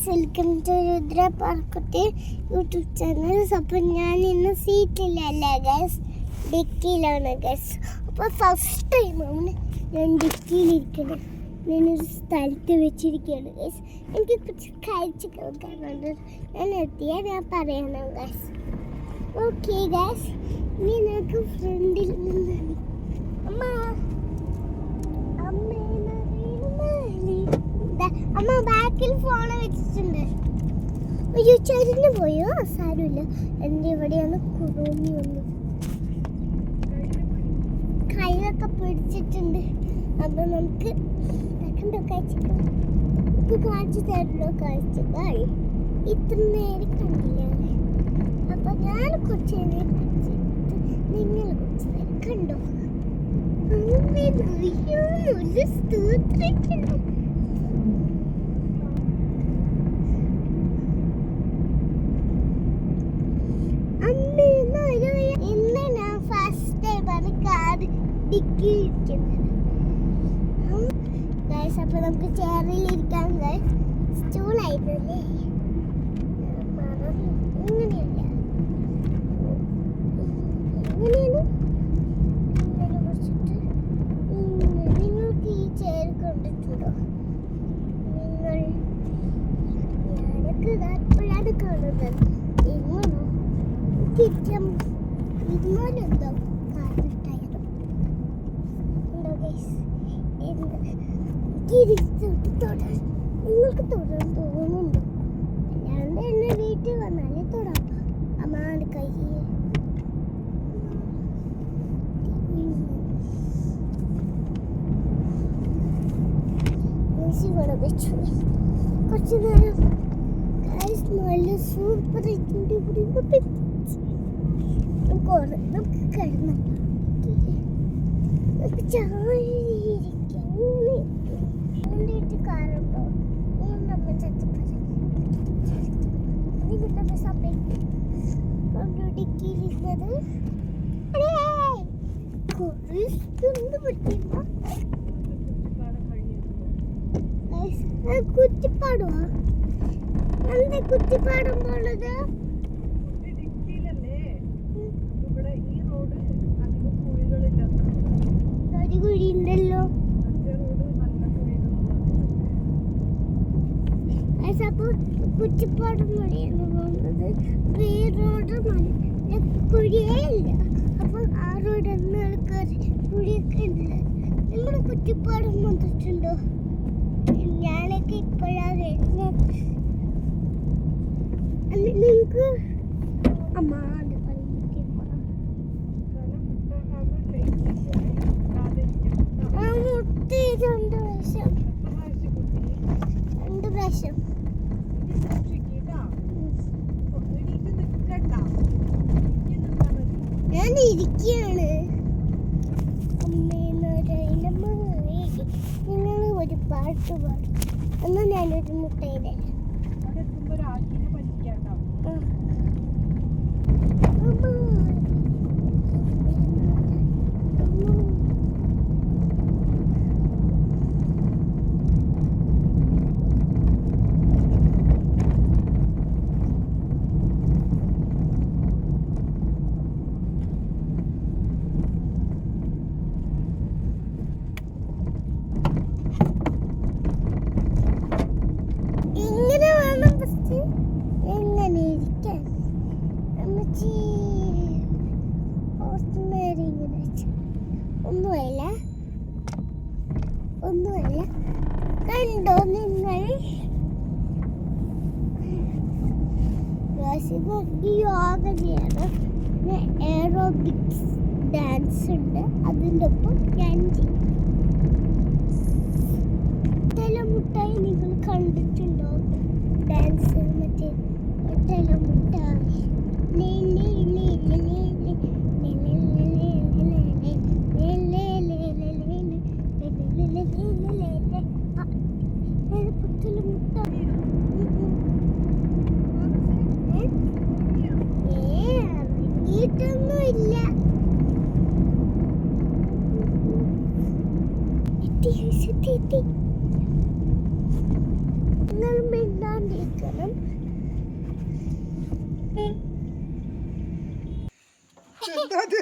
Welcome to Rudra പാർക്കുട്ടി YouTube channel. അപ്പോൾ ഞാൻ ഇന്ന് സീറ്റിലല്ല ഗൈസ്, ഡിക്കിയിലാണ് ഗൈസ്. അപ്പോൾ ഫസ്റ്റ് ടൈമാണ് ഞാൻ ഡിക്കിയിലിരിക്കുന്നത്. ഞാനൊരു സ്ഥലത്ത് വെച്ചിരിക്കുകയാണ് ഗൈസ്. എനിക്ക് കുറച്ച് കാഴ്ച കേൾക്കാനുണ്ട്. ഞാൻ എത്തിയാൽ ഞാൻ പറയണം ഗൈസ്. ഓക്കെ ഗൈസ്, ഇനി നമുക്ക് ഫ്രണ്ടിൽ നിന്നാണ് അമ്മ ബാക്കിൽ ഫോൺ വെച്ചിട്ടുണ്ട്. അയ്യോ ചരിഞ്ഞു പോയോ? സാരമില്ല, എൻ്റെ ഇവിടെയാണ് കുറോമി വന്നത്. കയ്യിലൊക്കെ പിടിച്ചിട്ടുണ്ട്. അപ്പൊ നമുക്ക് കാഴ്ച തരുമല്ലോ കാഴ്ചകൾ. ഇത്ര നേരം കണ്ടില്ല. അപ്പൊ ഞാൻ കുറച്ച് നേരം കാണിച്ചിട്ട് നിങ്ങൾ കുറച്ച് നേരം കണ്ടോ. സ്തോത്രിക്കുന്നു. ഇന്ന് ഞാൻ ഫസ്റ്റ് ടൈമാണ് കാർ ഡിക്കിയിരിക്കുന്നത്. ഗൈസ്, അപ്പൊ നമുക്ക് ചെയറിലിരിക്കാൻ ഗൈസ്. സ്റ്റൂളായിരുന്നല്ലേ? ഇങ്ങനെയല്ല, എങ്ങനെയാണ് ഇങ്ങനെ കുറച്ചിട്ട് നിങ്ങൾക്ക് ഈ ചെയർ കണ്ടിട്ടുണ്ടോ? ഞാനൊക്കെ ഇപ്പോഴാണ് കാണുന്നത്. എങ്ങനോ ഇതുപോലെന്തോ കാറിന് ടയറും ഉണ്ടോ ഗൈസ്? നിങ്ങൾക്ക് തൊടാൻ തോന്നുന്നുണ്ടോ? അല്ലാണ്ട് എന്നെ വീട്ടിൽ വന്നാലേ തൊടാം. അമ്മാണ് കൈ കുറച്ച് നേരം നല്ല സൂപ്പർ നമുക്ക് കിടന്നു കാറുണ്ടോ? ഡിക്കിയിരിക്കുന്നത് കുറ്റിപ്പാടുവാ? എന്താ കുറ്റിപ്പാടും പോണത്? കുഴിയുണ്ടല്ലോ. അപ്പൊ കുറ്റിപ്പാടും മലയാണ് പോകുന്നത്. ഈ റോഡ് കുഴിയേ ഇല്ല. അപ്പൊ ആ റോഡിൽ ആൾക്കാർ കുഴിയൊക്കെ ഉണ്ട്. നിങ്ങളുടെ കുറ്റിപ്പാടും വന്നിട്ടുണ്ടോ? ഞാനൊക്കെ ഇപ്പോഴാണ് വരുന്നത്. നിങ്ങൾക്ക് അമ്മ ഞാൻ ഇരിക്കുകയാണ്. നിങ്ങൾ ഒരു പാട്ട് പാടും. എന്നാൽ ഞാനൊരു മുട്ടയുടെ ഒന്നുമല്ല. കണ്ടോ നിങ്ങൾ? യോഗ ചെയ്യണം. എയറോബിക്സ് ഡാൻസ് ഉണ്ട്. അതിൻ്റെ ഒപ്പം ഞാൻ ചെയ്യും. മുട്ടായി നിങ്ങൾ കണ്ടിട്ടുണ്ടോ? ഡാൻസ് മറ്റേ മുട്ടായി. ഇല്ല നിങ്ങൾ മിണ്ടാണ്ടിരിക്കുക. എന്താ ഇത്?